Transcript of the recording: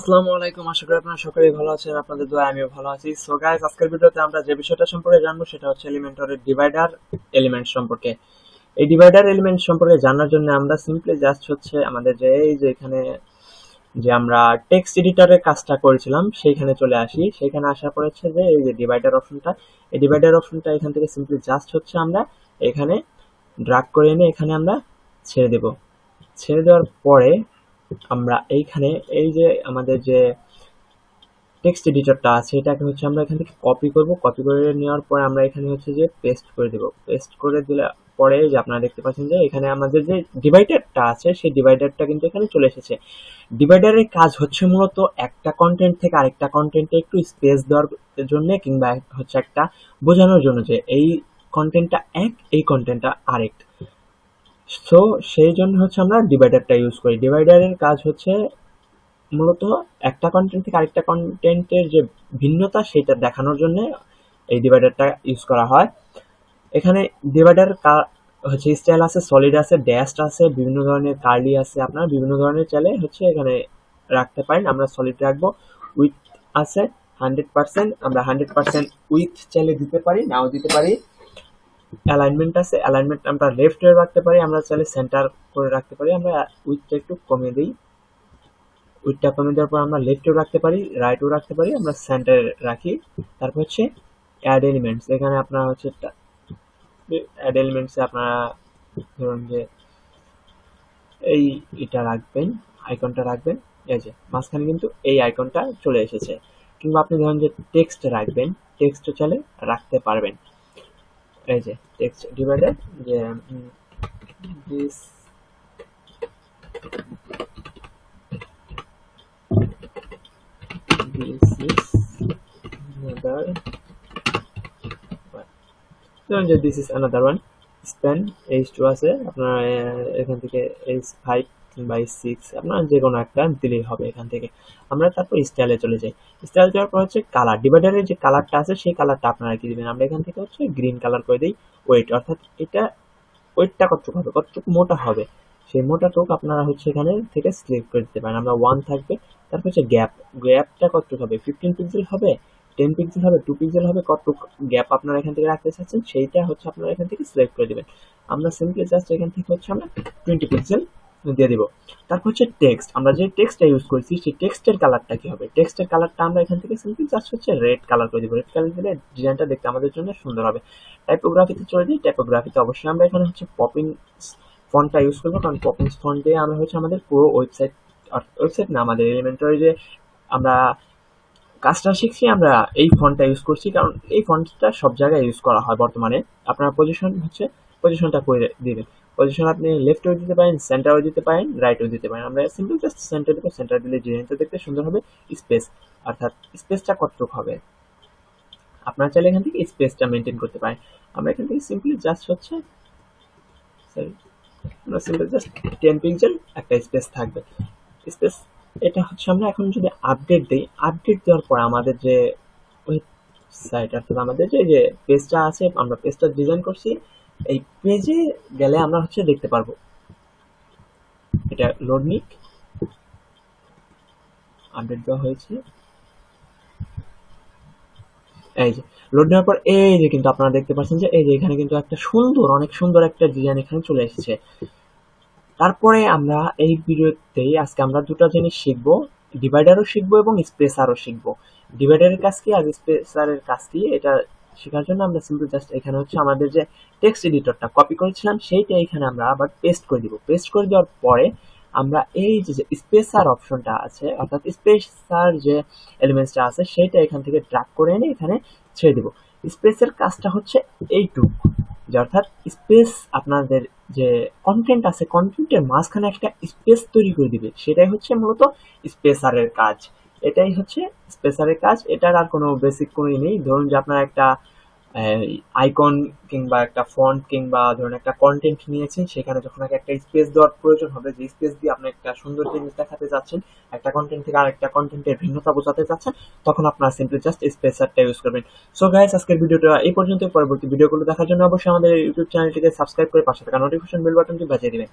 আসসালামু আলাইকুম। আশা করি আপনারা সকলেই ভালো আছেন। আপনাদের দোয়ায় আমিও ভালো আছি। সো গাইস, আজকের ভিডিওতে আমরা যে বিষয়টা সম্পর্কে জানবো সেটা হচ্ছে এলিমেন্টরের ডিভাইডার এলিমেন্ট সম্পর্কে। এই ডিভাইডার এলিমেন্ট সম্পর্কে জানার জন্য আমরা সিম্পলি জাস্ট হচ্ছে আমাদের যে এই যে এখানে যে আমরা টেক্সট এডিটরের কাজটা করেছিলাম সেইখানে চলে আসি। সেইখানে আসার পর হচ্ছে যে এই যে ডিভাইডার অপশনটা, এই ডিভাইডার অপশনটা এখান থেকে সিম্পলি জাস্ট হচ্ছে আমরা এখানে ড্রাগ করে এনে এখানে আমরা ছেড়ে দেব। ছেড়ে দেওয়ার পরে আমরা এইখানে এই যে আমাদের যে টেক্সট এডিটরটা আছে এটাকে হচ্ছে আমরা এখান থেকে কপি করব। কপি করে নেওয়ার পরে আমরা এখানে হচ্ছে যে পেস্ট করে দেব। পেস্ট করে দিলে পরে যে আপনারা দেখতে পাচ্ছেন যে এখানে আমাদের যে ডিভাইডারটা আছে সেই ডিভাইডারটা কিন্তু এখানে চলে এসেছে। ডিভাইডারের কাজ হচ্ছে মূলত একটা কন্টেন্ট থেকে আরেকটা কন্টেন্টে একটু স্পেস দেওয়ার জন্য কিংবা হচ্ছে একটা বোঝানোর জন্য যে এই কন্টেন্টটা এক, এই কন্টেন্টটা আরেক। সো সেই জন্য হচ্ছে আমরা ডিভাইডারটা ইউজ করি। ডিভাইডারের কাজ হচ্ছে মূলত একটা কন্টেন্ট থেকে আরেকটা কন্টেন্টের যে ভিন্নতা সেটা দেখানোর জন্য এই ডিভাইডারটা ইউজ করা হয়। এখানে ডিভাইডার হচ্ছে স্টাইল আছে, সলিড আছে, ড্যাশড আছে, বিভিন্ন ধরনের কার্লি আছে। আপনারা বিভিন্ন ধরনের চাইলে হচ্ছে এখানে রাখতে পারেন। আমরা সলিড রাখবো। উইথ আছে 100%, আমরা 100% উইথ চাইলে দিতে পারি, নাও দিতে পারি। অ্যালাইনমেন্ট আছে, অ্যালাইনমেন্ট আমরা লেফটে রাখতে পারি, আমরা চাইলে সেন্টার করে রাখতে পারি। আমরা উইথটা একটু কমিয়ে দিই। উইথটা কমিয়ে দেওয়ার পর আমরা লেফটেও রাখতে পারি, রাইটেও রাখতে পারি, আমরা সেন্টারে রাখি। তারপর হচ্ছে অ্যাড এলিমেন্টস, এখানে আপনারা হচ্ছে অ্যাড এলিমেন্টসে আপনারা ধরুন যে এটা রাখবেন, আইকনটা রাখবেন। এই যে মাঝখানে কিন্তু এই আইকনটা চলে এসেছে। কিংবা আপনি ধরুন যে টেক্সট রাখবেন, টেক্সট চাইলে রাখতে পারবেন। এই যে টেক্সট ডিভাইডার যে this this is another one span h2 আছে। আপনারা এখান থেকে h5 কিংবা h6 আপনারা যে কোনো একটা দিলেই হবে। এখান থেকে আমরা তারপর স্টাইলে চলে যাই। স্টাইল যাওয়ার পর হচ্ছে কালার, ডিভাইডারের যে কালারটা আছে সেই কালারটা আপনারা কি দিবেন। আমরা এখান থেকে হচ্ছে গ্রিন কালার করে দিই। ওয়েট, অর্থাৎ এটা ওয়েটটা কতটুকু হবে, কতটুকু মোটা হবে সেই মোটাটুকু আপনারা হচ্ছে এখানে থেকে সিলেক্ট করে দিতে পারেন। আমরা 1 থাকবে। তারপর হচ্ছে গ্যাপটা কতটুকু হবে, 15 পিক্সেল হবে, 10 পিক্সেল হবে, 2 পিক্সেল হবে, কতটুকু গ্যাপ আপনারা এখান থেকে রাখতে চাচ্ছেন সেইটা হচ্ছে আপনারা এখান থেকে সিলেক্ট করে দিবেন। আমরা সিম্পলি জাস্ট এখান থেকে হচ্ছে আমরা 20 পিক্সেল দিয়ে দিব। তারপর হচ্ছে টেক্সট, আমরা যে টেক্সটটা ইউজ করছি সেই টেক্সটের কালারটা কি হবে, টেক্সটের কালারটা আমরা এখান থেকে সিম্পলি জাস্ট হচ্ছে রেড কালার করে দিব। রেড কালার দিলে ডিজাইনটা দেখতে আমাদের জন্য সুন্দর হবে। টাইপোগ্রাফিতে চলে যাই। টাইপোগ্রাফিতে অবশ্যই আমরা এখানে হচ্ছে পপিং ফন্টটা ইউজ করবো, কারণ পপিং ফন্ট দিয়ে আমরা হচ্ছে আমাদের পুরো ওয়েবসাইট না, আমাদের এলিমেন্টরি যে আমরা কাজটা শিখছি আমরা এই ফন্টটা ইউজ করছি, কারণ এই ফন্টটা সব জায়গায় ইউজ করা হয় বর্তমানে। আপনার পজিশনটা করে দিবেন। পজিশন আপনি লেফটেও দিতে পারেন, সেন্টারও দিতে পারেন, রাইটেও দিতে পারেন। আমরা সিম্পল জাস্ট সেন্টার দিব। সেন্টার দিলে ডিজাইনটা দেখতে সুন্দর হবে। স্পেস, অর্থাৎ স্পেসটা কতটুকু হবে আপনারা চাইলে এখান থেকে স্পেসটা মেনটেন করতে পারেন। আমরা এখান থেকে সিম্পলি জাস্ট হচ্ছে আমরা সিম্পল জাস্ট 10 পিক্সেল একটা স্পেস থাকবে। স্পেস এটা হচ্ছে আমরা এখন যদি আপডেট দিই, আপডেট দেওয়ার পর আমাদের যে ওয়েবসাইট অর্থাৎ আমাদের যে পেজটা আছে, আমরা পেজটা ডিজাইন করছি, এই পেজে গেলে আমরা হচ্ছে দেখতে পারবো। এটা লোড নিক, আপডেট দেওয়া হয়েছে। এই যে লোড নেওয়ার পর এই যে কিন্তু আপনারা দেখতে পাচ্ছেন যে এই যে এখানে কিন্তু একটা সুন্দর, অনেক সুন্দর একটা ডিজাইন এখানে চলে এসেছে। তারপরে আমরা এই ভিডিওতেই আজকে আমরা দুটো জিনিস শিখবো, ডিভাইডারও শিখবো এবং স্পেসারও শিখবো। ডিভাইডারের কাজ কি আর স্পেসারের কাজ কি এটা শেখার জন্য আমরা সিম্পল জাস্ট এখানে হচ্ছে আমাদের যে টেক্সট এডিটরটা কপি করেছিলাম সেইটা এখানে আমরা আবার পেস্ট করে দিব। পেস্ট করে দেওয়ার পরে আমরা এই যে স্পেসার অপশনটা আছে, অর্থাৎ স্পেসার যে এলিমেন্টসটা আছে সেইটা এখান থেকে ড্র্যাগ করে এনে এখানে ছেড়ে দিব। স্পেসের কাজটা হচ্ছে এইটুকু, যে অর্থাৎ স্পেস আপনাদের যে কন্টেন্ট আছে কন্টেন্টের মাঝখানে একটা স্পেস তৈরি করে দিবে, সেটাই হচ্ছে মূলত স্পেসারের কাজ। এটাই হচ্ছে স্পেসারের কাজ। এটার আর কোনো বেসিক কোনোই নেই। ধরুন যে আপনার একটা আইকন কিংবা একটা ফন্ট কিংবা ধরুন একটা কন্টেন্ট নিয়েছেন, সেখানে যখন একটা স্পেস দেওয়ার প্রয়োজন হবে, যে স্পেস দিয়ে আপনি একটা সুন্দর জিনিস দেখাতে যাচ্ছেন, একটা কন্টেন্ট থেকে আরেকটা কন্টেন্টের ভিন্নতা বোঝাতে চাচ্ছেন, তখন আপনারা সিম্পলি জাস্ট স্পেসারটা ইউজ করবেন। সো গাইস, আজকের ভিডিওটা এই পর্যন্ত। পরবর্তী ভিডিওগুলো দেখার জন্য অবশ্যই আমাদের ইউটিউব চ্যানেলটিকে সাবস্ক্রাইব করে পাশে থাকা নোটিফিকেশন বেল বাটনটি বাজিয়ে দিবেন।